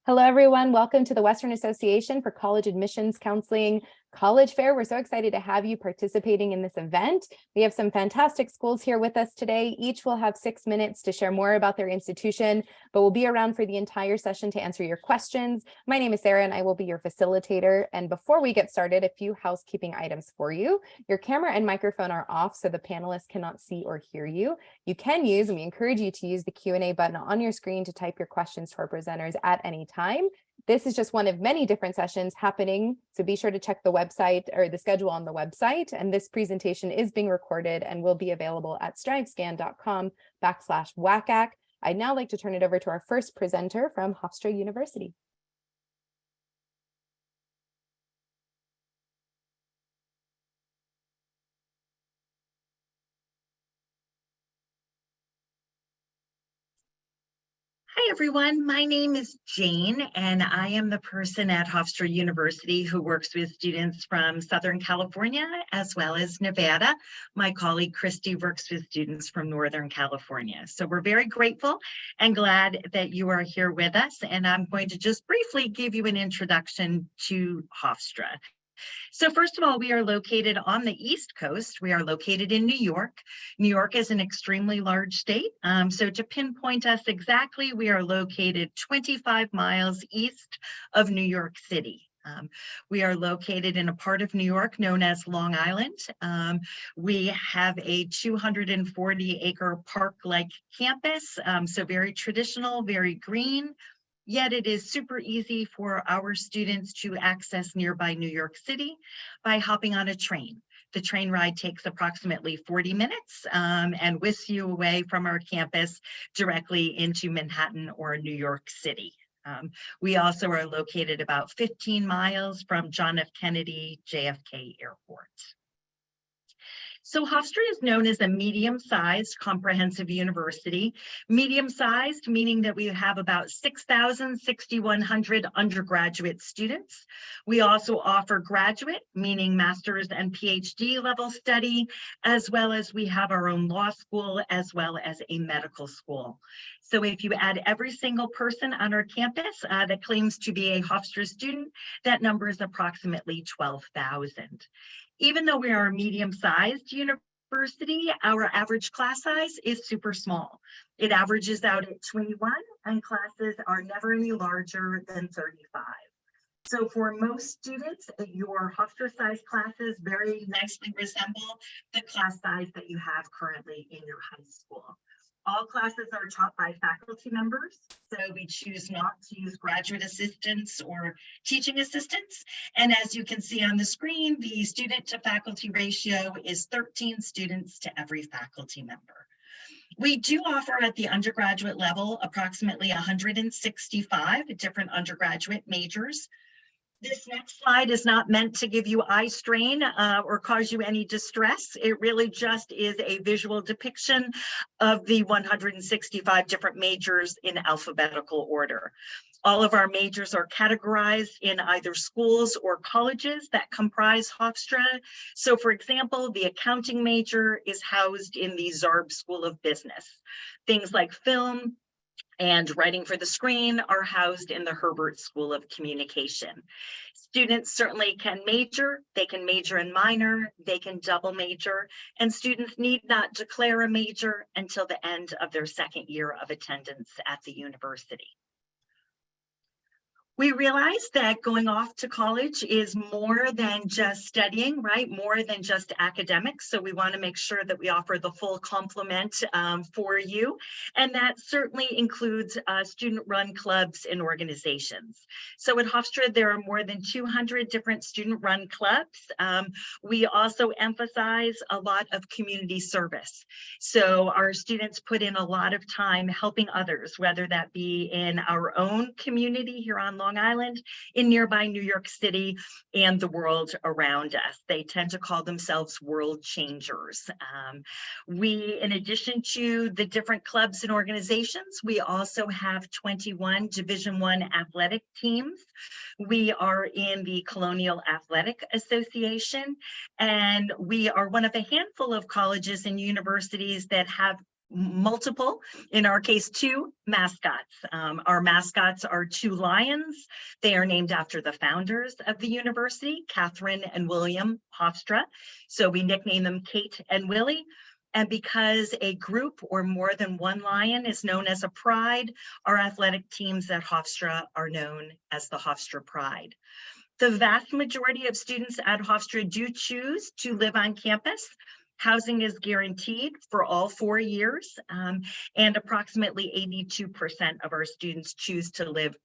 Hello, everyone. Welcome to the Western Association for College Admissions Counseling College Fair. We're so excited to have you participating in this event. We have some fantastic schools here with us today. Each will have 6 minutes to share more about their institution, but we'll be around for the entire session to answer your questions. My name is Sarah and I will be your facilitator. And before we get started, a few housekeeping items for you. Your camera and microphone are off so the panelists cannot see or hear you. You can use, and we encourage you to use, the Q&A button on your screen to type your questions to our presenters at any time. This is just one of many different sessions happening, so be sure to check the website or the schedule on the website. And this presentation is being recorded and will be available at strivescan.com/WACAC. I'd now like to turn it over to our first presenter from Hofstra University. Hi, everyone. My name is Jane, and I am the person at Hofstra University who works with students from Southern California as well as Nevada. My colleague Christy works with students from Northern California. So we're very grateful and glad that you are here with us. And I'm going to just briefly give you an introduction to Hofstra. So first of all, we are located on the East Coast. We are located in New York. New York is an extremely large state. So to pinpoint us exactly, we are located 25 miles east of New York City. We are located in a part of New York known as Long Island. We have a 240-acre park-like campus, so very traditional, very green. Yet it is super easy for our students to access nearby New York City by hopping on a train. The train ride takes approximately 40 minutes and whisks you away from our campus directly into Manhattan or New York City. We also are located about 15 miles from John F. Kennedy JFK Airport. So Hofstra is known as a medium-sized comprehensive university. Medium-sized, meaning that we have about 6,100 undergraduate students. We also offer graduate, meaning master's and PhD level study, as well as we have our own law school, as well as a medical school. So if you add every single person on our campus that claims to be a Hofstra student, that number is approximately 12,000. Even though we are a medium-sized university, our average class size is super small. It averages out at 21, and classes are never any larger than 35. So for most students, your Hofstra-sized classes very nicely resemble the class size that you have currently in your high school. All classes are taught by faculty members, so we choose not to use graduate assistants or teaching assistants. And as you can see on the screen, the student to faculty ratio is 13 students to every faculty member. We do offer at the undergraduate level approximately 165 different undergraduate majors. This next slide is not meant to give you eye strain or cause you any distress. It really just is a visual depiction of the 165 different majors in alphabetical order. All of our majors are categorized in either schools or colleges that comprise Hofstra. So for example, the accounting major is housed in the Zarb School of Business. Things like film and writing for the screen are housed in the Herbert School of Communication. Students certainly can major, they can major and minor, they can double major, and students need not declare a major until the end of their second year of attendance at the university. We realize that going off to college is more than just studying, right? More than just academics. So we want to make sure that we offer the full complement for you. And that certainly includes student-run clubs and organizations. So at Hofstra, there are more than 200 different student-run clubs. We also emphasize a lot of community service. So our students put in a lot of time helping others, whether that be in our own community here on Long Island, in nearby New York City, and the world around us. They tend to call themselves world changers. We, in addition to the different clubs and organizations, we also have 21 Division I athletic teams. We are in the Colonial Athletic Association, and we are one of a handful of colleges and universities that have multiple, in our case, 2 mascots. Our mascots are 2 lions. They are named after the founders of the university, Catherine and William Hofstra. So we nickname them Kate and Willie. And because a group or more than one lion is known as a pride, our athletic teams at Hofstra are known as the Hofstra Pride. The vast majority of students at Hofstra do choose to live on campus. Housing is guaranteed for all 4 years, and approximately 82% of our students choose to live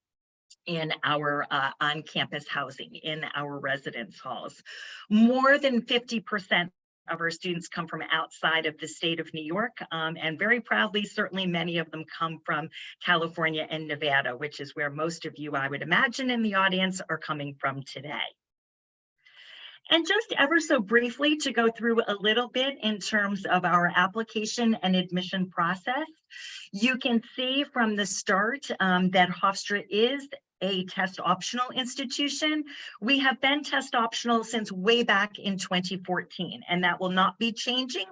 in our on-campus housing, in our residence halls. More than 50% of our students come from outside of the state of New York, and very proudly, certainly many of them come from California and Nevada, which is where most of you, I would imagine, in the audience are coming from today. And just ever so briefly to go through a little bit in terms of our application and admission process, you can see from the start that Hofstra is a test optional institution. We have been test optional since way back in 2014, and that will not be changing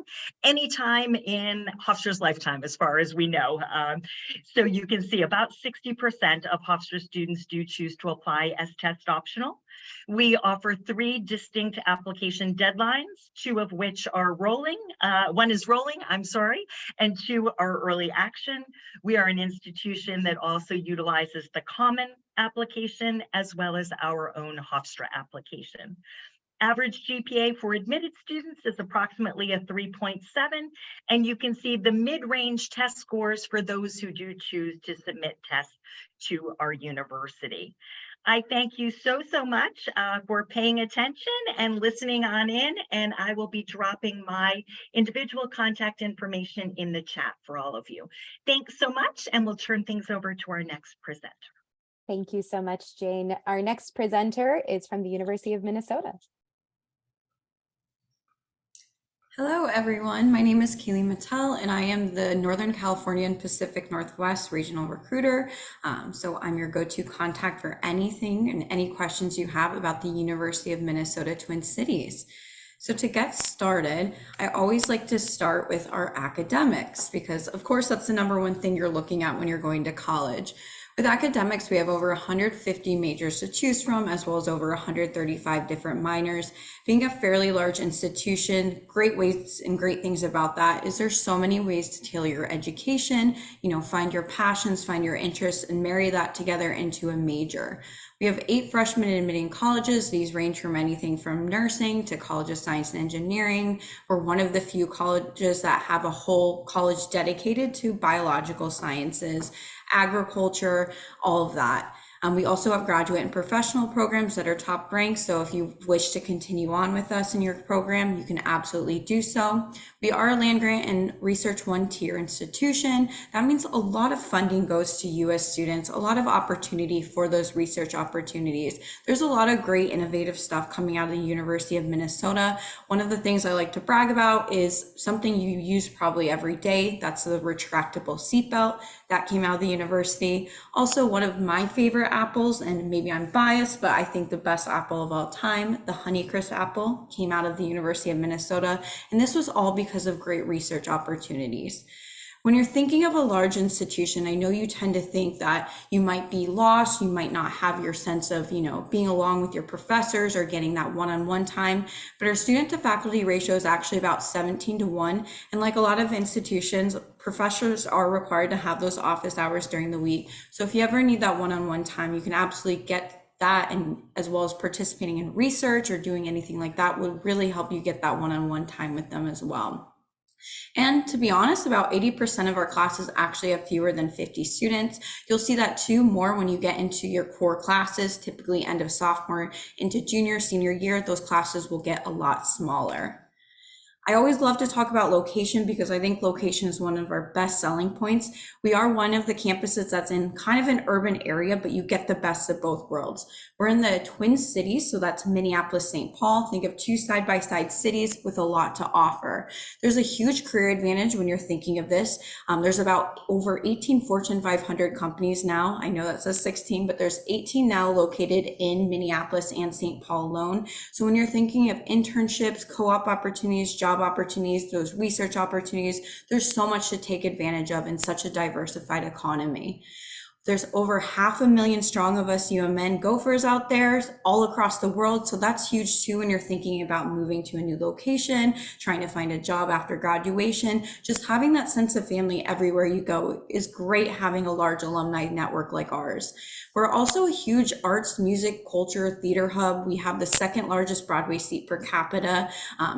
anytime in Hofstra's lifetime, as far as we know. So you can see about 60% of Hofstra students do choose to apply as test optional. We offer 3 distinct application deadlines, 2 of which are rolling. One is rolling, I'm sorry, and 2 are early action. We are an institution that also utilizes the common application as well as our own Hofstra application. Average GPA for admitted students is approximately a 3.7, and you can see the mid-range test scores for those who do choose to submit tests to our university. I thank you so much for paying attention and listening on in, and I will be dropping my individual contact information in the chat for all of you. Thanks so much, and we'll turn things over to our next presenter. Thank you so much, Jane. Our next presenter is from the University of Minnesota. Hello, everyone. My name is Kaylee Mattel, and I am the Northern California and Pacific Northwest Regional Recruiter. So I'm your go-to contact for anything and any questions you have about the University of Minnesota Twin Cities. So to get started, I always like to start with our academics, because of course that's the #1 thing you're looking at when you're going to college. With academics, we have over 150 majors to choose from, as well as over 135 different minors. Being a fairly large institution, great ways and great things about that is there's so many ways to tailor your education, find your passions, find your interests, and marry that together into a major. We have 8 freshmen admitting colleges. These range from anything from nursing to College of Science and Engineering. We're one of the few colleges that have a whole college dedicated to biological sciences, agriculture, all of that. We also have graduate and professional programs that are top ranked. So if you wish to continue on with us in your program, you can absolutely do so. We are a land grant and research 1-tier institution. That means a lot of funding goes to US students, a lot of opportunity for those research opportunities. There's a lot of great innovative stuff coming out of the University of Minnesota. One of the things I like to brag about is something you use probably every day. That's the retractable seatbelt that came out of the university. Also, one of my favorite apples, and maybe I'm biased, but I think the best apple of all time, the Honeycrisp apple, came out of the University of Minnesota. And this was all because of great research opportunities. When you're thinking of a large institution, I know you tend to think that you might be lost, you might not have your sense of, being along with your professors or getting that one-on-one time, but our student to faculty ratio is actually about 17-1. And like a lot of institutions, professors are required to have those office hours during the week. So if you ever need that one-on-one time, you can absolutely get that, and as well as participating in research or doing anything like that would really help you get that one-on-one time with them as well. And to be honest, about 80% of our classes actually have fewer than 50 students. You'll see that too more when you get into your core classes, typically end of sophomore into junior, senior year, those classes will get a lot smaller. I always love to talk about location because I think location is one of our best selling points. We are one of the campuses that's in kind of an urban area, but you get the best of both worlds. We're in the Twin Cities, so that's Minneapolis, St. Paul. Think of 2 side-by-side cities with a lot to offer. There's a huge career advantage when you're thinking of this. There's about over 18 Fortune 500 companies now. I know that says 16, but there's 18 now located in Minneapolis and St. Paul alone. So when you're thinking of internships, co-op opportunities, job job opportunities, those research opportunities. There's so much to take advantage of in such a diversified economy. There's over 500,000 strong of us UMN Gophers out there all across the world. So that's huge too when you're thinking about moving to a new location, trying to find a job after graduation. Just having that sense of family everywhere you go is great, having a large alumni network like ours. We're also a huge arts, music, culture, theater hub. We have the second largest Broadway seat per capita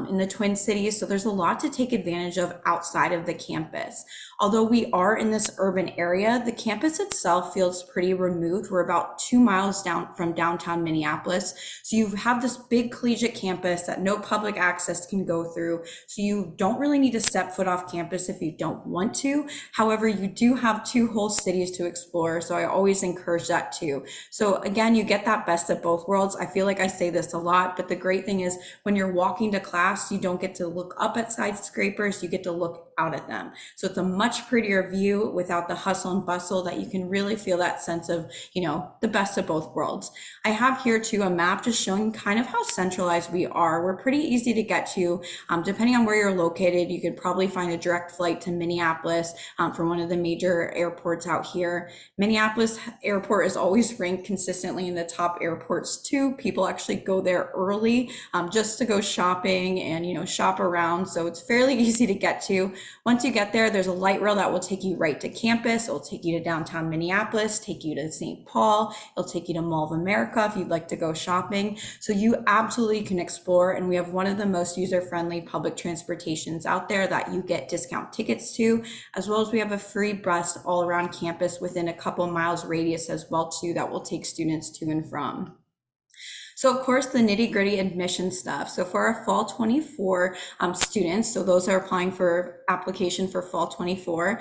in the Twin Cities. So there's a lot to take advantage of outside of the campus. Although we are in this urban area, the campus itself feels pretty removed. We're about 2 miles down from downtown Minneapolis. So you have this big collegiate campus that no public access can go through. So you don't really need to step foot off campus if you don't want to. However, you do have 2 whole cities to explore. So I always encourage that too. So again, you get that best of both worlds. I feel like I say this a lot, but the great thing is when you're walking to class, you don't get to look up at skyscrapers, you get to look out at them. So it's a much prettier view without the hustle and bustle that you can really feel that sense of, the best of both worlds. I have here too a map just showing kind of how centralized we are. We're pretty easy to get to. Depending on where you're located, you could probably find a direct flight to Minneapolis from one of the major airports out here. Minneapolis airport is always ranked consistently in the top airports too. People actually go there early just to go shopping and, shop around. So it's fairly easy to get to. Once you get there, there's a light rail that will take you right to campus. It'll take you to downtown Minneapolis, take you to St. Paul. It'll take you to Mall of America if you'd like to go shopping. So you absolutely can explore. And we have one of the most user-friendly public transportations out there that you get discount tickets to, as well as we have a free bus all around campus within a couple miles radius as well too that will take students to and from. So of course, the nitty gritty admission stuff. So for our fall 24 students, so those are applying for application for fall 24,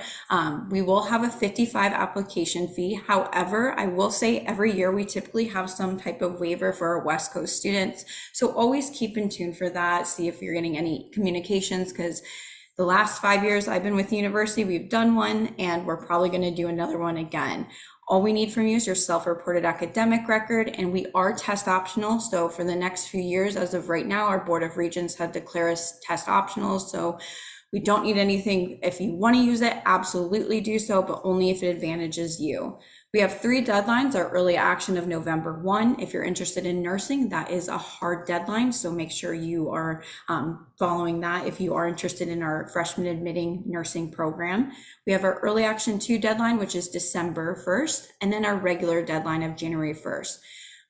we will have a 55 application fee. However, I will say every year we typically have some type of waiver for our West Coast students. So always keep in tune for that. See if you're getting any communications, because the last 5 years I've been with the university, we've done one and we're probably going to do another one again. All we need from you is your self-reported academic record, and we are test optional. So for the next few years, as of right now, our Board of Regents have declared us test optional. So we don't need anything. If you want to use it, absolutely do so, but only if it advantages you. We have 3 deadlines. Our early action of November 1. If you're interested in nursing, that is a hard deadline. So make sure you are following that if you are interested in our freshman admitting nursing program. We have our early action 2 deadline, which is December 1st, and then our regular deadline of January 1st.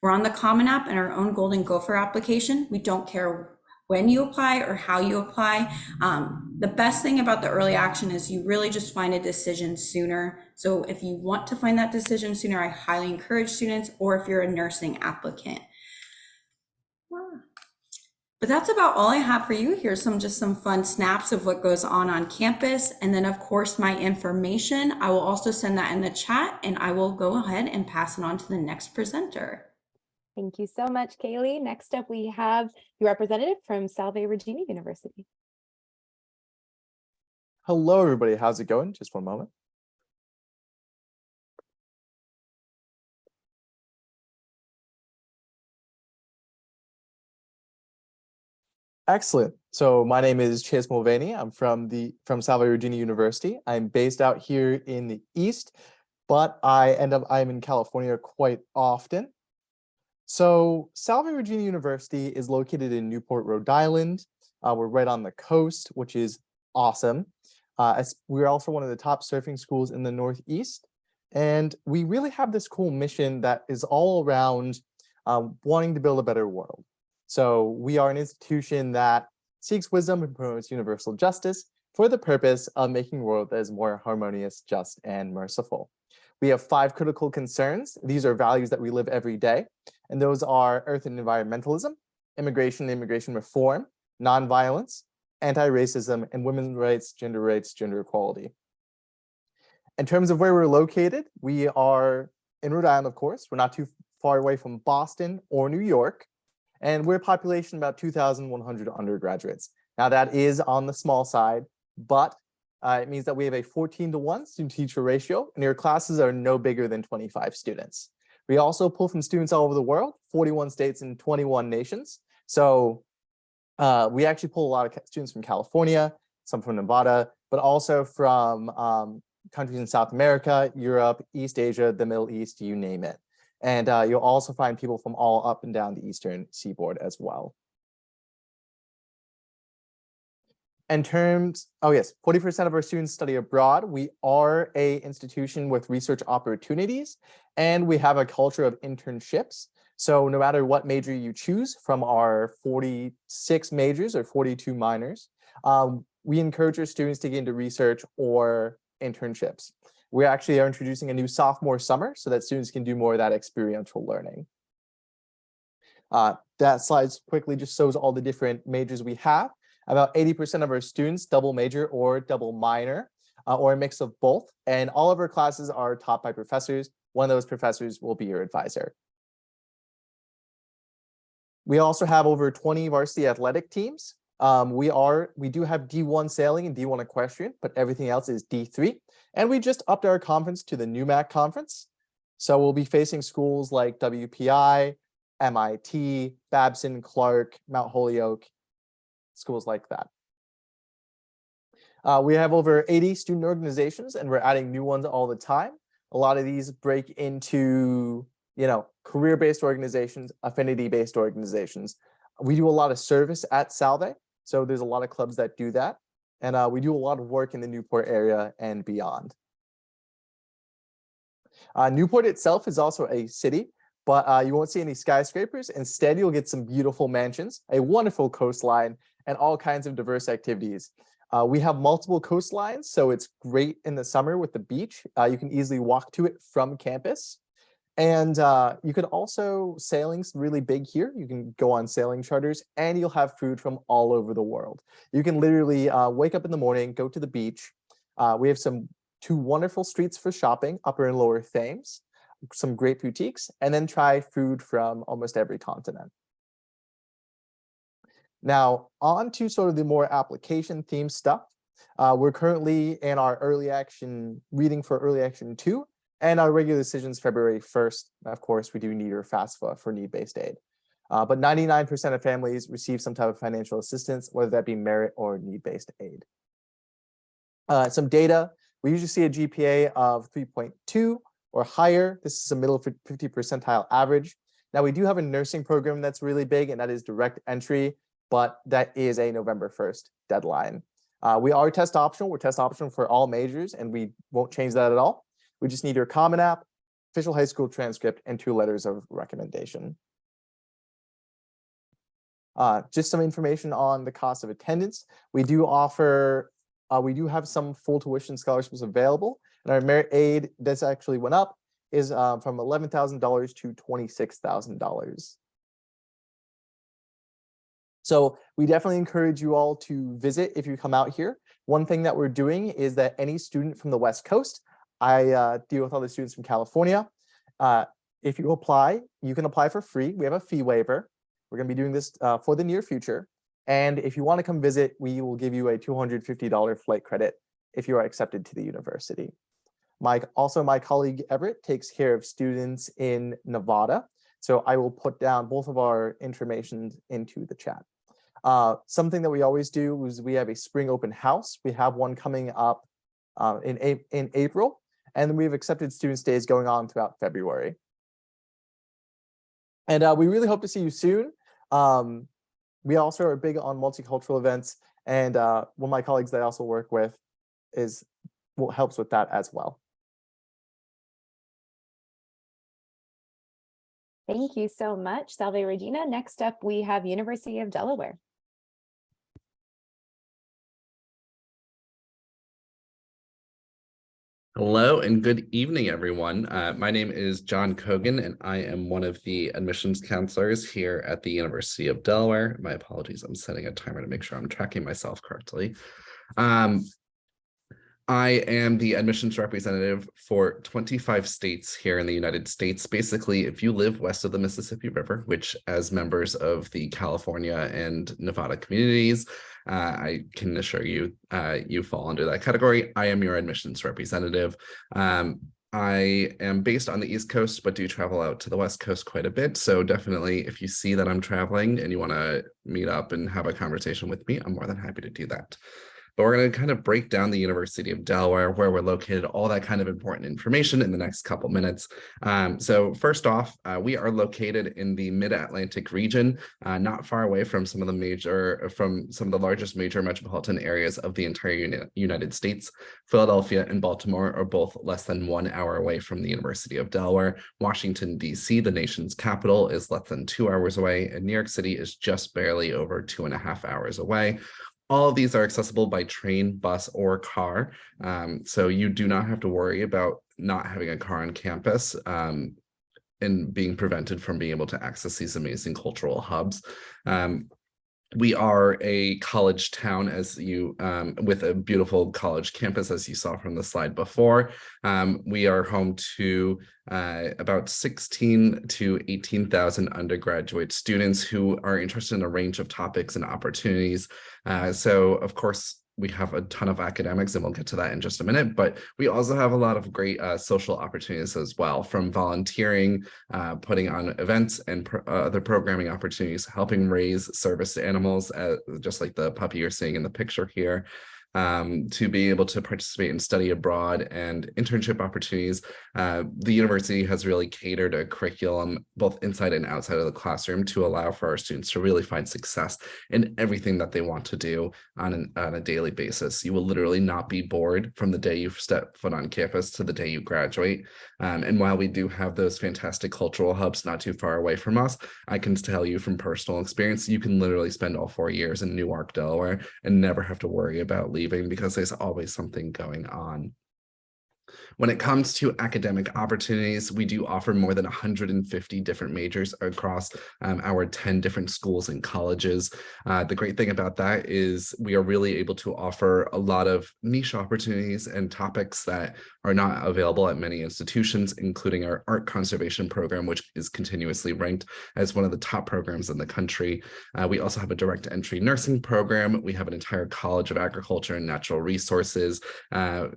We're on the Common App and our own Golden Gopher application. We don't care when you apply or how you apply. The best thing about the early action is you really just find a decision sooner. So if you want to find that decision sooner, I highly encourage students, or if you're a nursing applicant. But that's about all I have for you. Here's just some fun snaps of what goes on campus. And then of course, my information, I will also send that in the chat, and I will go ahead and pass it on to the next presenter. Thank you so much, Kaylee. Next up, we have the representative from Salve, Regina University. Hello, everybody. How's it going? Just one moment. Excellent. So my name is Chase Mulvaney. I'm from Salve, Regina University. I'm based out here in the East, but I'm in California quite often. So Salve, Regina University is located in Newport, Rhode Island. We're right on the coast, which is awesome. We're also one of the top surfing schools in the Northeast. And we really have this cool mission that is all around wanting to build a better world. So we are an institution that seeks wisdom and promotes universal justice for the purpose of making a world that is more harmonious, just, and merciful. We have 5 critical concerns. These are values that we live every day. And those are earth and environmentalism, immigration and immigration reform, nonviolence, anti-racism, and women's rights, gender equality. In terms of where we're located, we are in Rhode Island, of course. We're not too far away from Boston or New York. And we're a population about 2,100 undergraduates. Now that is on the small side, but it means that we have a 14-to-1 student-teacher ratio, and your classes are no bigger than 25 students. We also pull from students all over the world, 41 states and 21 nations. So We actually pull a lot of students from California, some from Nevada, but also from countries in South America, Europe, East Asia, the Middle East, you name it. And you'll also find people from all up and down the Eastern Seaboard as well. In terms, oh yes, 40% of our students study abroad. We are an institution with research opportunities, and we have a culture of internships. So no matter what major you choose from our 46 majors or 42 minors, we encourage our students to get into research or internships. We actually are introducing a new sophomore summer so that students can do more of that experiential learning. That slide quickly just shows all the different majors we have. About 80% of our students double major or double minor, or a mix of both. And all of our classes are taught by professors. One of those professors will be your advisor. We also have over 20 varsity athletic teams. We do have D1 sailing and D1 equestrian, but everything else is D3. And we just upped our conference to the NUMAC conference. So we'll be facing schools like WPI, MIT, Babson, Clark, Mount Holyoke, schools like that. We have over 80 student organizations, and we're adding new ones all the time. A lot of these break into, career-based organizations, affinity-based organizations. We do a lot of service at Salve, so there's a lot of clubs that do that. And we do a lot of work in the Newport area and beyond. Newport itself is also a city, but you won't see any skyscrapers. Instead, you'll get some beautiful mansions, a wonderful coastline, and all kinds of diverse activities. We have multiple coastlines, so it's great in the summer with the beach. You can easily walk to it from campus. And you could also, sailing's really big here. You can go on sailing charters, and you'll have food from all over the world. You can literally wake up in the morning, go to the beach. We have two wonderful streets for shopping, Upper and Lower Thames, some great boutiques, and then try food from almost every continent. Now, on to sort of the more application themed stuff. We're currently in our early action reading for early action 2, and our regular decisions February 1st. Of course, we do need or FAFSA for need-based aid. But 99% of families receive some type of financial assistance, whether that be merit or need-based aid. Some data, we usually see a GPA of 3.2 or higher. This is a middle 50 percentile average. Now, we do have a nursing program that's really big, and that is direct entry, but that is a November 1st deadline. We are test optional. We're test optional for all majors, and we won't change that at all. We just need your Common App, official high school transcript, and 2 letters of recommendation. Just some information on the cost of attendance. We do offer, we do have some full tuition scholarships available, and our merit aid, this actually went up, is from $11,000 to $26,000. So we definitely encourage you all to visit if you come out here. One thing that we're doing is that any student from the West Coast, I deal with all the students from California. If you apply, you can apply for free. We have a fee waiver. We're going to be doing this for the near future. And if you want to come visit, we will give you a $250 flight credit if you are accepted to the university. Also, my colleague Everett takes care of students in Nevada. So I will put down both of our information into the chat. Something that we always do is we have a spring open house. We have one coming up in April, and we have accepted student stays going on throughout February. And we really hope to see you soon. We also are big on multicultural events, and one of my colleagues that I also work with helps with that as well. Thank you so much, Salve Regina. Next up, we have University of Delaware. Hello and good evening, everyone. My name is John Cogan, and I am one of the admissions counselors here at the University of Delaware. My apologies, I'm setting a timer to make sure I'm tracking myself correctly. I am the admissions representative for 25 states here in the United States. Basically, if you live west of the Mississippi River, which as members of the California and Nevada communities, I can assure you, you fall under that category. I am your admissions representative. I am based on the East Coast, but do travel out to the West Coast quite a bit. So definitely, if you see that I'm traveling and you want to meet up and have a conversation with me, I'm more than happy to do that. But we're going to kind of break down the University of Delaware, where we're located, all that kind of important information in the next couple minutes. So first off, we are located in the Mid-Atlantic region, not far away from some of the largest major metropolitan areas of the entire United States. Philadelphia and Baltimore are both less than 1 hour away from the University of Delaware. Washington, D.C., the nation's capital, is less than 2 hours away, and New York City is just barely over 2.5 hours away. All of these are accessible by train, bus, or car. So you do not have to worry about not having a car on campus and being prevented from being able to access these amazing cultural hubs. We are a college town, with a beautiful college campus, as you saw from the slide before. We are home to about 16 to 18,000 undergraduate students who are interested in a range of topics and opportunities. So, of course, we have a ton of academics, and we'll get to that in just a minute, but we also have a lot of great social opportunities as well, from volunteering, putting on events and other programming opportunities, helping raise service animals, just like the puppy you're seeing in the picture here, to be able to participate in study abroad and internship opportunities. The university has really catered a curriculum both inside and outside of the classroom to allow for our students to really find success in everything that they want to do on a daily basis. You will literally not be bored from the day you step foot on campus to the day you graduate. And while we do have those fantastic cultural hubs not too far away from us, I can tell you from personal experience, you can literally spend all 4 years in Newark, Delaware, and never have to worry about leaving because there's always something going on. When it comes to academic opportunities, we do offer more than 150 different majors across our 10 different schools and colleges. The great thing about that is we are really able to offer a lot of niche opportunities and topics that are not available at many institutions, including our art conservation program, which is continuously ranked as one of the top programs in the country. We also have a direct entry nursing program. We have an entire College of Agriculture and Natural Resources,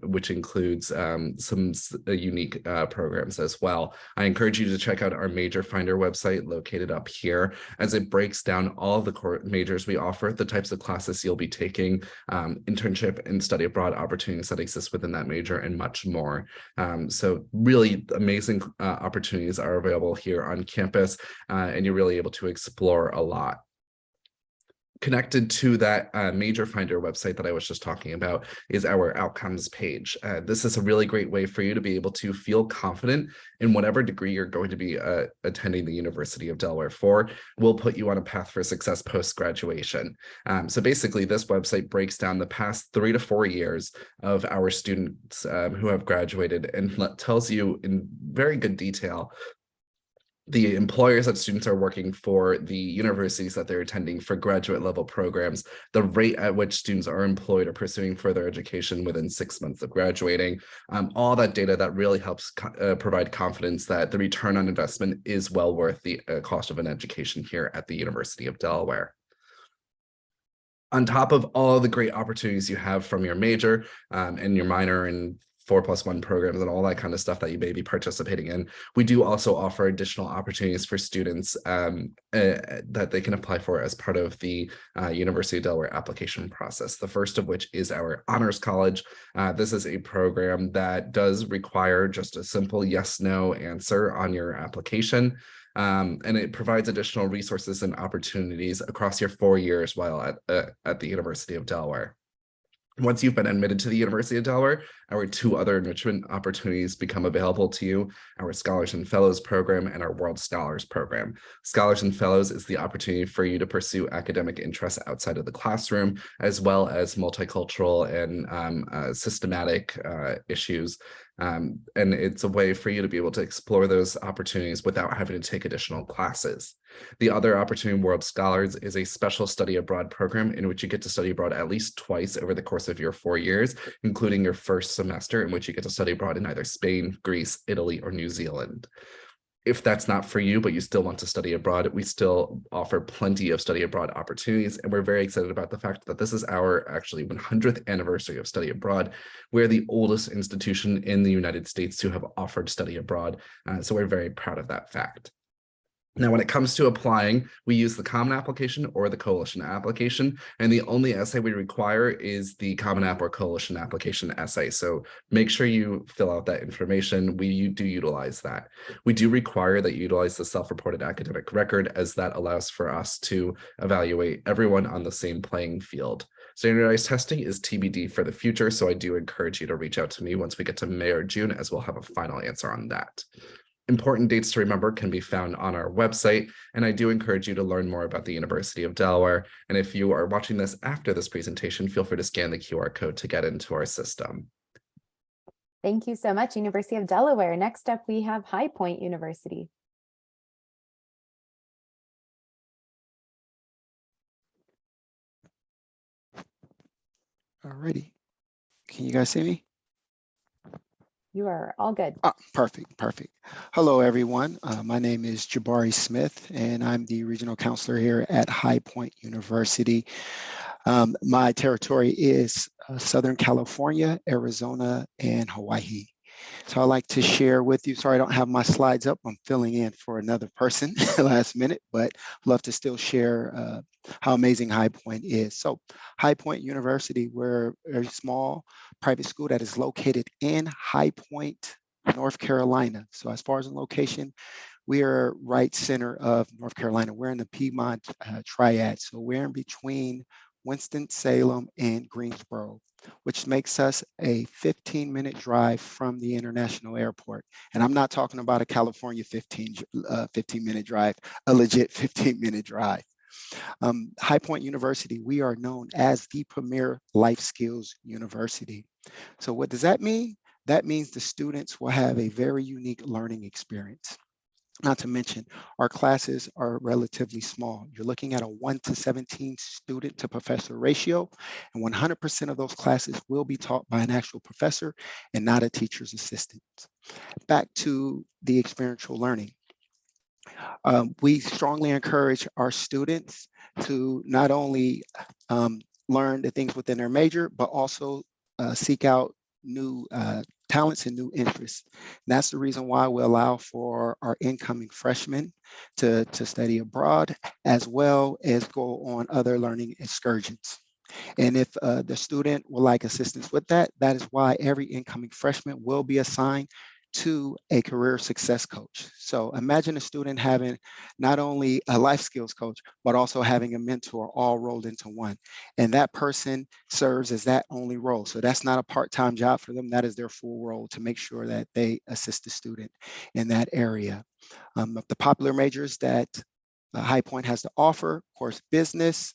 which includes some unique programs as well. I encourage you to check out our major finder website located up here, as it breaks down all of the core majors we offer, the types of classes you'll be taking, internship and study abroad opportunities that exist within that major, and much more. So really amazing opportunities are available here on campus, and you're really able to explore a lot. Connected to that major finder website that I was just talking about is our outcomes page. This is a really great way for you to be able to feel confident in whatever degree you're going to be attending the University of Delaware for. We'll put you on a path for success post-graduation. So basically, this website breaks down the past 3 to 4 years of our students who have graduated and tells you in very good detail the employers that students are working for, the universities that they're attending for graduate level programs, the rate at which students are employed or pursuing further education within 6 months of graduating, all that data that really helps provide confidence that the return on investment is well worth the cost of an education here at the University of Delaware. On top of all the great opportunities you have from your major and your minor and 4+1 programs and all that kind of stuff that you may be participating in, we do also offer additional opportunities for students that they can apply for as part of the University of Delaware application process. The first of which is our Honors College. This is a program that does require just a simple yes/no answer on your application. And it provides additional resources and opportunities across your 4 years while at the University of Delaware. Once you've been admitted to the University of Delaware, our 2 other enrichment opportunities become available to you: our Scholars and Fellows program and our World Scholars program. Scholars and Fellows is the opportunity for you to pursue academic interests outside of the classroom, as well as multicultural and systematic issues. And it's a way for you to be able to explore those opportunities without having to take additional classes. The other opportunity, World Scholars, is a special study abroad program in which you get to study abroad at least twice over the course of your 4 years, including your first semester, in which you get to study abroad in either Spain, Greece, Italy, or New Zealand. If that's not for you, but you still want to study abroad, we still offer plenty of study abroad opportunities. And we're very excited about the fact that this is our actually 100th anniversary of study abroad. We're the oldest institution in the United States to have offered study abroad. So we're very proud of that fact. Now, when it comes to applying, we use the Common Application or the Coalition Application, and the only essay we require is the Common App or Coalition Application essay. So make sure you fill out that information. We do utilize that. We do require that you utilize the self-reported academic record, as that allows for us to evaluate everyone on the same playing field. Standardized testing is TBD for the future, so I do encourage you to reach out to me once we get to May or June, as we'll have a final answer on that. Important dates to remember can be found on our website, and I do encourage you to learn more about the University of Delaware. And if you are watching this after this presentation, feel free to scan the QR code to get into our system. Thank you so much, University of Delaware. Next up, we have High Point University. Alrighty. Can you guys see me? You are all good. Perfect. Hello, everyone. My name is Jabari Smith, and I'm the regional counselor here at High Point University. My territory is Southern California, Arizona, and Hawaii. So I'd like to share with you, sorry I don't have my slides up, I'm filling in for another person last minute, but love to still share how amazing High Point is. So High Point University, we're a small private school that is located in High Point, North Carolina. So as far as the location, we are right center of North Carolina. We're in the Piedmont Triad. So we're in between Winston-Salem and Greensboro, which makes us a 15-minute drive from the international airport. And I'm not talking about a California 15-minute drive, a legit 15-minute drive. High Point University, we are known as the premier life skills university. So what does that mean? That means the students will have a very unique learning experience. Not to mention, our classes are relatively small. You're looking at a 1 to 17 student to professor ratio, and 100% of those classes will be taught by an actual professor and not a teacher's assistant. Back to the experiential learning. We strongly encourage our students to not only learn the things within their major, but also seek out new talents and new interests. And that's the reason why we allow for our incoming freshmen to study abroad, as well as go on other learning excursions. And if the student would like assistance with that, that is why every incoming freshman will be assigned to a career success coach. So imagine a student having not only a life skills coach, but also having a mentor all rolled into one. And that person serves as that only role. So that's not a part-time job for them. That is their full role to make sure that they assist the student in that area. Of the popular majors that High Point has to offer, of course, business,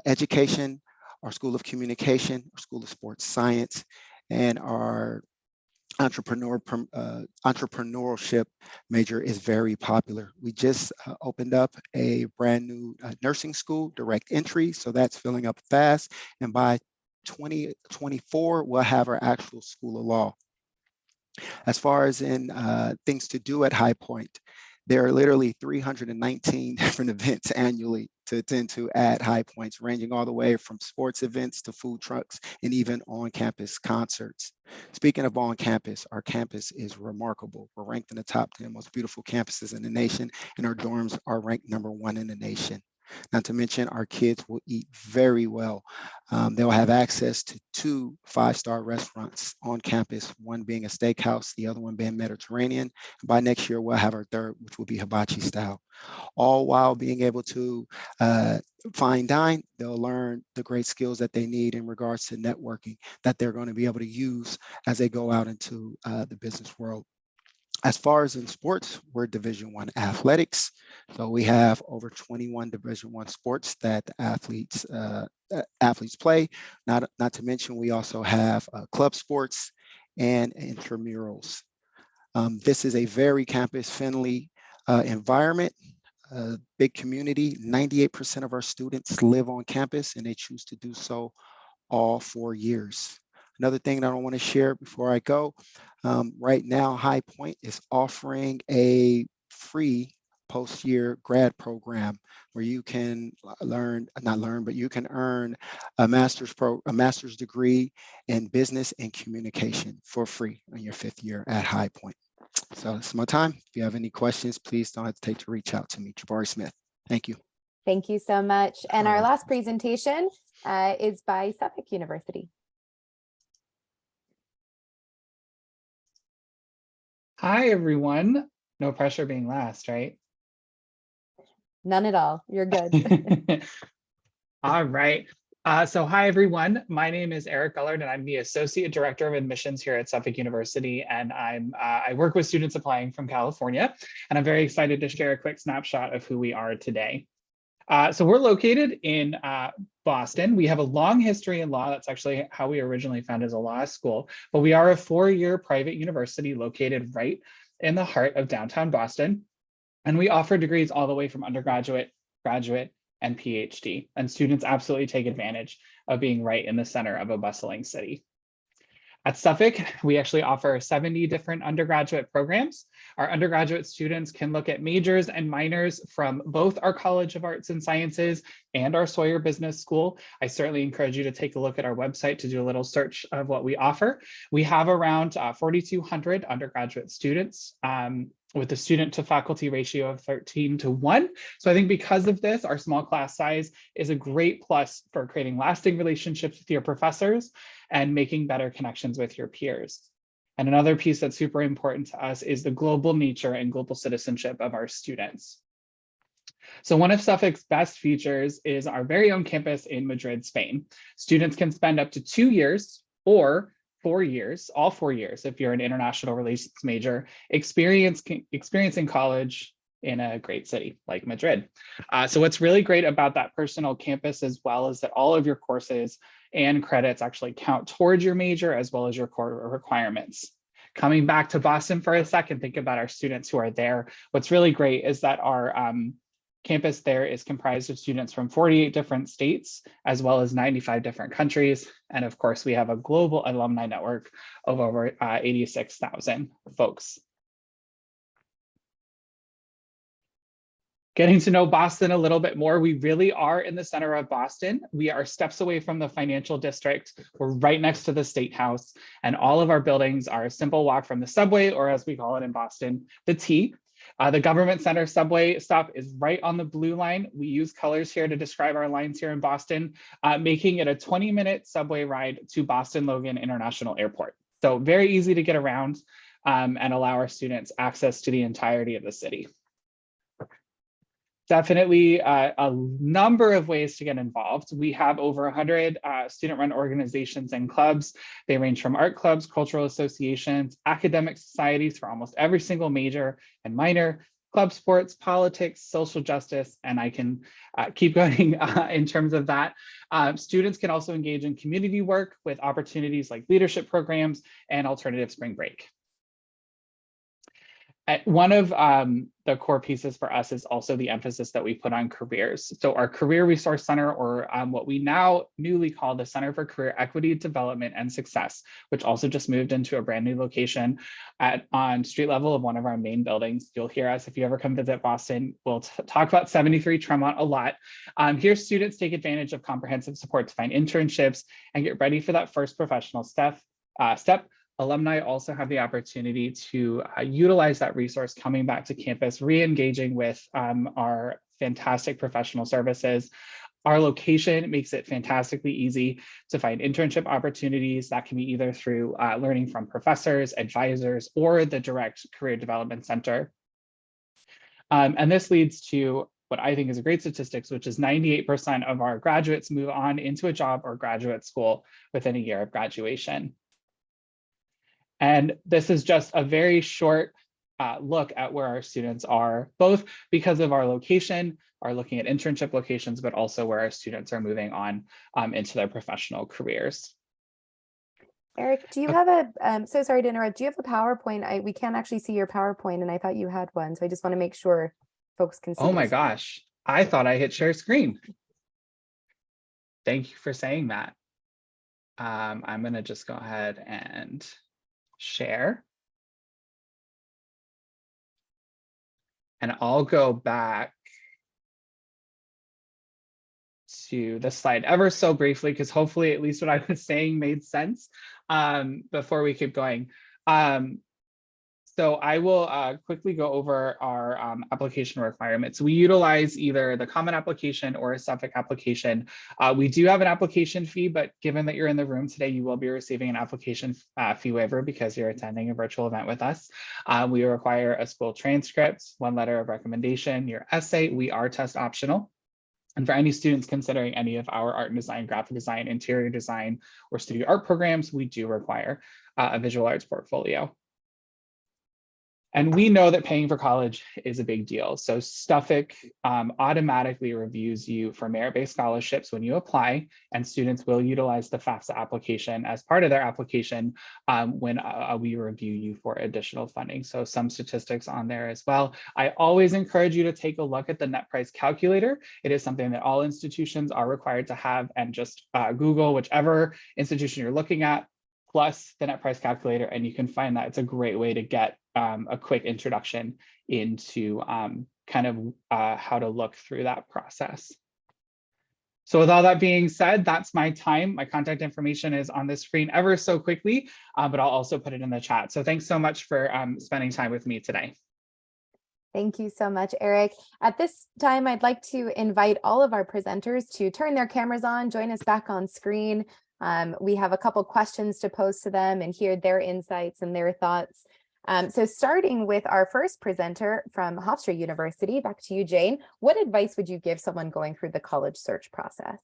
education, our School of Communication, our School of Sports Science, and our entrepreneurship major is very popular. We just opened up a brand new nursing school, direct entry, so that's filling up fast. And by 2024, we'll have our actual School of Law. As far as in things to do at High Point, there are literally 319 different events annually to attend to at High Points, ranging all the way from sports events to food trucks and even on-campus concerts. Speaking of on-campus, our campus is remarkable. We're ranked in the top 10 most beautiful campuses in the nation, and our dorms are ranked #1 in the nation. Not to mention, our kids will eat very well. They'll have access to 2 5-star restaurants on campus, one being a steakhouse, the other one being Mediterranean. By next year, we'll have our third, which will be hibachi style. All while being able to fine dine, they'll learn the great skills that they need in regards to networking that they're going to be able to use as they go out into the business world. As far as in sports, we're Division I athletics. So we have over 21 Division I sports that the athletes play. Not to mention, we also have club sports and intramurals. This is a very campus-friendly environment, big community. 98% of our students live on campus, and they choose to do so all 4 years. Another thing that I want to share before I go, right now, High Point is offering a free post-year grad program where you can you can earn a master's degree in business and communication for free in your 5th year at High Point. So it's my time. If you have any questions, please don't hesitate to reach out to me, Jabari Smith. Thank you. Thank you so much. And our Sure. last presentation is by Suffolk University. Hi, everyone. No pressure being last, right? None at all. You're good. All right. So hi, everyone. My name is Eric Gullard, and I'm the Associate Director of Admissions here at Suffolk University. And I work with students applying from California, and I'm very excited to share a quick snapshot of who we are today. So we're located in Boston. We have a long history in law. That's actually how we originally founded as a law school, but we are a 4-year private university located right in the heart of downtown Boston. And we offer degrees all the way from undergraduate, graduate, and PhD. And students absolutely take advantage of being right in the center of a bustling city. At Suffolk, we actually offer 70 different undergraduate programs. Our undergraduate students can look at majors and minors from both our College of Arts and Sciences and our Sawyer Business School. I certainly encourage you to take a look at our website to do a little search of what we offer. We have around 4,200 undergraduate students with a student to faculty ratio of 13:1. So I think because of this, our small class size is a great plus for creating lasting relationships with your professors and making better connections with your peers. And another piece that's super important to us is the global nature and global citizenship of our students. So one of Suffolk's best features is our very own campus in Madrid, Spain. Students can spend up to 2 years or 4 years, all 4 years, if you're an international relations major, experiencing college in a great city like Madrid. So what's really great about that personal campus as well is that all of your courses and credits actually count towards your major as well as your core requirements. Coming back to Boston for a second, think about our students who are there. What's really great is that our campus there is comprised of students from 48 different states, as well as 95 different countries. And of course, we have a global alumni network of over 86,000 folks. Getting to know Boston a little bit more, we really are in the center of Boston. We are steps away from the financial district. We're right next to the State House, and all of our buildings are a simple walk from the subway, or as we call it in Boston, the T. The Government Center subway stop is right on the blue line. We use colors here to describe our lines here in Boston, making it a 20-minute subway ride to Boston Logan International Airport. So very easy to get around and allow our students access to the entirety of the city. Definitely a number of ways to get involved. We have over 100 student-run organizations and clubs. They range from art clubs, cultural associations, academic societies for almost every single major and minor, club sports, politics, social justice, and I can keep going in terms of that. Students can also engage in community work with opportunities like leadership programs and alternative spring break. One of the core pieces for us is also the emphasis that we put on careers. So our Career Resource Center, or what we now newly call the Center for Career Equity, Development, and Success, which also just moved into a brand new location on street level of one of our main buildings. You'll hear us if you ever come visit Boston. We'll talk about 73 Tremont a lot. Here, students take advantage of comprehensive support to find internships and get ready for that first professional step. Alumni also have the opportunity to utilize that resource coming back to campus, re-engaging with our fantastic professional services. Our location makes it fantastically easy to find internship opportunities that can be either through learning from professors, advisors, or the direct career development center. And this leads to what I think is a great statistics, which is 98% of our graduates move on into a job or graduate school within a year of graduation. And this is just a very short look at where our students are, both because of our location, are looking at internship locations, but also where our students are moving on into their professional careers. Eric, do you have a, so sorry to interrupt, do you have a PowerPoint? We can't actually see your PowerPoint and I thought you had one. So I just want to make sure folks can see. Oh my gosh, I thought I hit share screen. Thank you for saying that. I'm going to just go ahead and share. And I'll go back to the slide ever so briefly, because hopefully at least what I was saying made sense before we keep going. So I will quickly go over our application requirements. We utilize either the common application or a Suffolk application. We do have an application fee, but given that you're in the room today, you will be receiving an application fee waiver because you're attending a virtual event with us. We require a school transcript, 1 letter of recommendation, your essay. We are test optional. And for any students considering any of our art and design, graphic design, interior design, or studio art programs, we do require a visual arts portfolio. And we know that paying for college is a big deal. So Suffolk automatically reviews you for merit-based scholarships when you apply, and students will utilize the FAFSA application as part of their application when we review you for additional funding. So some statistics on there as well. I always encourage you to take a look at the net price calculator. It is something that all institutions are required to have, and just Google whichever institution you're looking at, plus the net price calculator, and you can find that it's a great way to get a quick introduction into kind of how to look through that process. So with all that being said, that's my time. My contact information is on the screen ever so quickly, but I'll also put it in the chat. So thanks so much for spending time with me today. Thank you so much, Eric. At this time, I'd like to invite all of our presenters to turn their cameras on, join us back on screen. We have a couple questions to pose to them and hear their insights and their thoughts. So starting with our first presenter from Hofstra University, back to you, Jane. What advice would you give someone going through the college search process?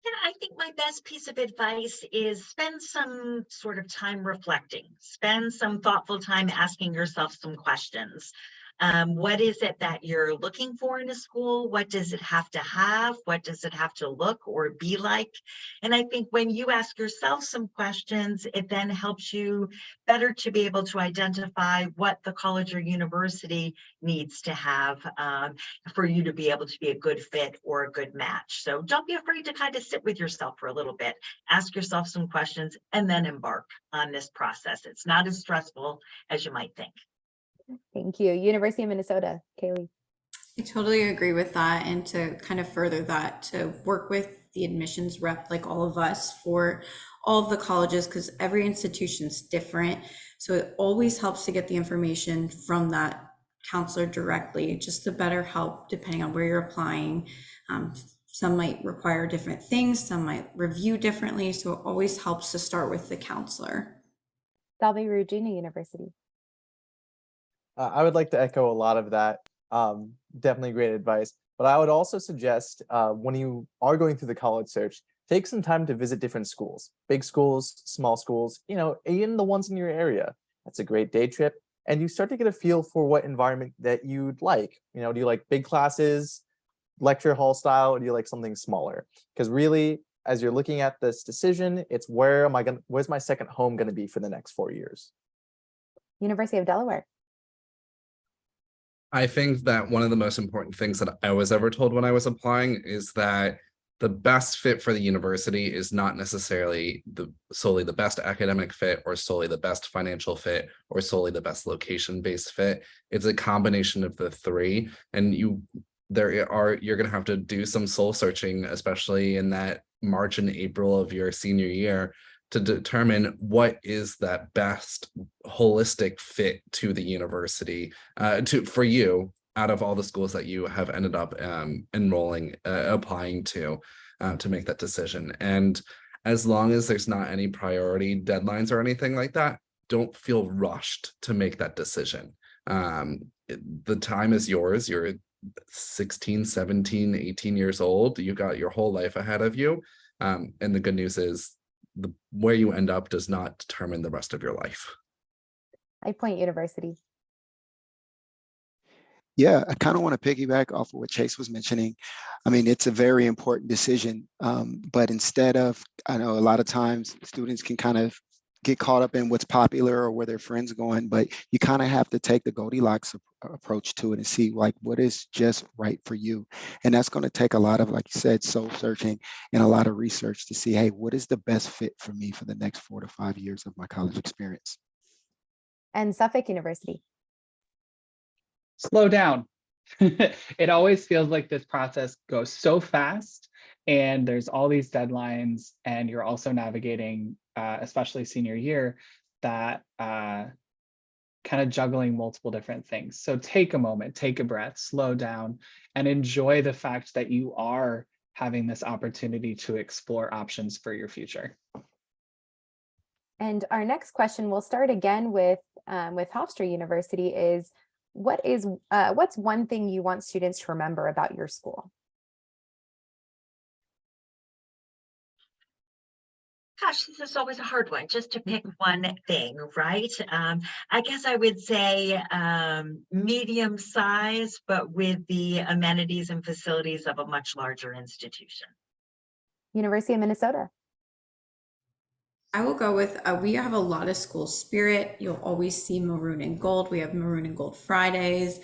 Yeah, I think my best piece of advice is spend some sort of time reflecting, spend some thoughtful time asking yourself some questions. What is it that you're looking for in a school? What does it have to have? What does it have to look or be like? And I think when you ask yourself some questions, it then helps you better to be able to identify what the college or university needs to have for you to be able to be a good fit or a good match. So don't be afraid to kind of sit with yourself for a little bit, ask yourself some questions, and then embark on this process. It's not as stressful as you might think. Thank you. University of Minnesota, Kaylee. I totally agree with that. And to kind of further that, to work with the admissions rep, like all of us, for all of the colleges, because every institution's different. So it always helps to get the information from that counselor directly, just to better help depending on where you're applying. Some might require different things, some might review differently. So it always helps to start with the counselor. Salve, Regina University. I would like to echo a lot of that. Definitely great advice. But I would also suggest when you are going through the college search, take some time to visit different schools, big schools, small schools, even the ones in your area. That's a great day trip. And you start to get a feel for what environment that you'd like. Do you like big classes, lecture hall style, or do you like something smaller? Because really, as you're looking at this decision, it's where's my second home going to be for the next 4 years? University of Delaware. I think that one of the most important things that I was ever told when I was applying is that the best fit for the university is not necessarily solely the best academic fit, or solely the best financial fit, or solely the best location-based fit. It's a combination of the three, and you're going to have to do some soul searching, especially in that March and April of your senior year, to determine what is that best holistic fit to the university for you out of all the schools that you have ended up applying to make that decision. And as long as there's not any priority deadlines or anything like that, don't feel rushed to make that decision. The time is yours. You're 16, 17, 18 years old. You got your whole life ahead of you. And the good news is, where you end up does not determine the rest of your life. High Point University. Yeah, I kind of want to piggyback off of what Chase was mentioning. I mean, it's a very important decision, but instead of, I know a lot of times students can kind of get caught up in what's popular or where their friends are going, but you kind of have to take the Goldilocks approach to it and see like what is just right for you. And that's going to take a lot of, like you said, soul searching and a lot of research to see, hey, what is the best fit for me for the next 4 to 5 years of my college experience? And Suffolk University. slow down. It always feels like this process goes so fast and there's all these deadlines, and you're also navigating, especially senior year, that kind of juggling multiple different things. So take a moment, take a breath, slow down, and enjoy the fact that you are having this opportunity to explore options for your future. And our next question, we'll start again with Hofstra University, is what's one thing you want students to remember about your school? Gosh, this is always a hard one, just to pick one thing, right? I guess I would say medium size, but with the amenities and facilities of a much larger institution. University of Minnesota. I will go with, we have a lot of school spirit. You'll always see maroon and gold. We have maroon and gold Fridays.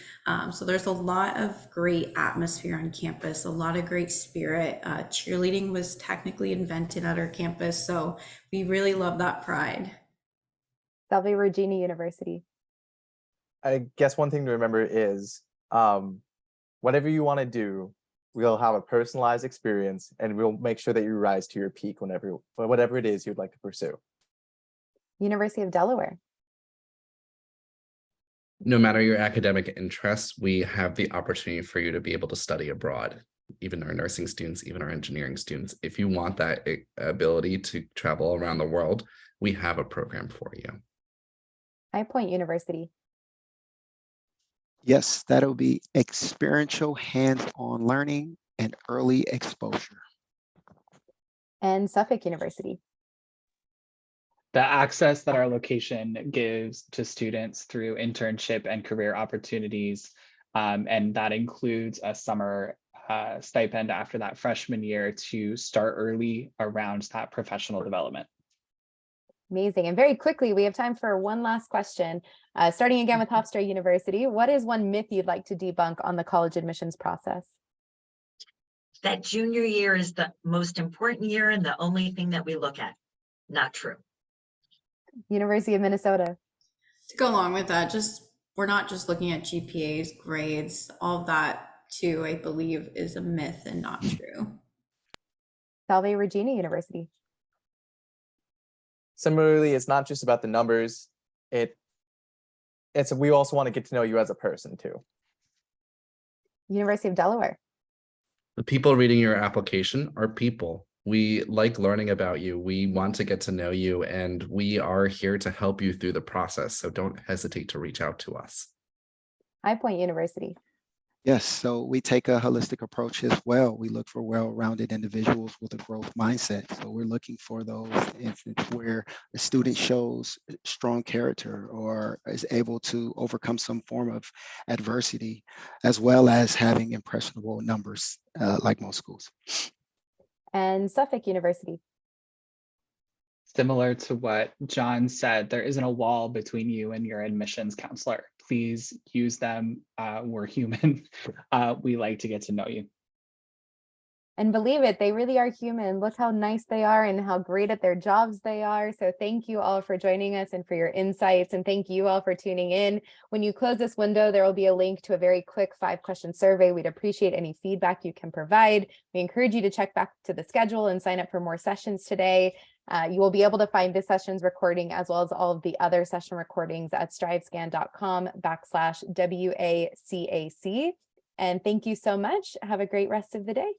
So there's a lot of great atmosphere on campus, a lot of great spirit. Cheerleading was technically invented at our campus. So we really love that pride. Salve, Regina University. I guess one thing to remember is whatever you want to do, we'll have a personalized experience and we'll make sure that you rise to your peak whatever it is you'd like to pursue. University of Delaware. No matter your academic interests, we have the opportunity for you to be able to study abroad. Even our nursing students, even our engineering students. If you want that ability to travel around the world, we have a program for you. High Point University. Yes, that'll be experiential hands-on learning and early exposure. And Suffolk University. The access that our location gives to students through internship and career opportunities, and that includes a summer stipend after that freshman year to start early around that professional development. Amazing. And very quickly, we have time for one last question. Starting again with Hofstra University, what is one myth you'd like to debunk on the college admissions process? That junior year is the most important year and the only thing that we look at. Not true. University of Minnesota. To go along with that, we're not just looking at GPAs, grades, all of that too, I believe is a myth and not true. Salve, Regina University. Similarly, it's not just about the numbers. We also want to get to know you as a person too. University of Delaware. The people reading your application are people. We like learning about you. We want to get to know you, and we are here to help you through the process. So don't hesitate to reach out to us. High Point University. Yes, so we take a holistic approach as well. We look for well-rounded individuals with a growth mindset. So we're looking for those instances where a student shows strong character or is able to overcome some form of adversity, as well as having impressionable numbers, like most schools. And Suffolk University. Similar to what John said, there isn't a wall between you and your admissions counselor. Please use them. We're human. We like to get to know you. And believe it, they really are human. Look how nice they are and how great at their jobs they are. So thank you all for joining us and for your insights. And thank you all for tuning in. When you close this window, there will be a link to a very quick 5-question survey. We'd appreciate any feedback you can provide. We encourage you to check back to the schedule and sign up for more sessions today. You will be able to find this session's recording as well as all of the other session recordings at strivescan.com/WACAC. And thank you so much. Have a great rest of the day.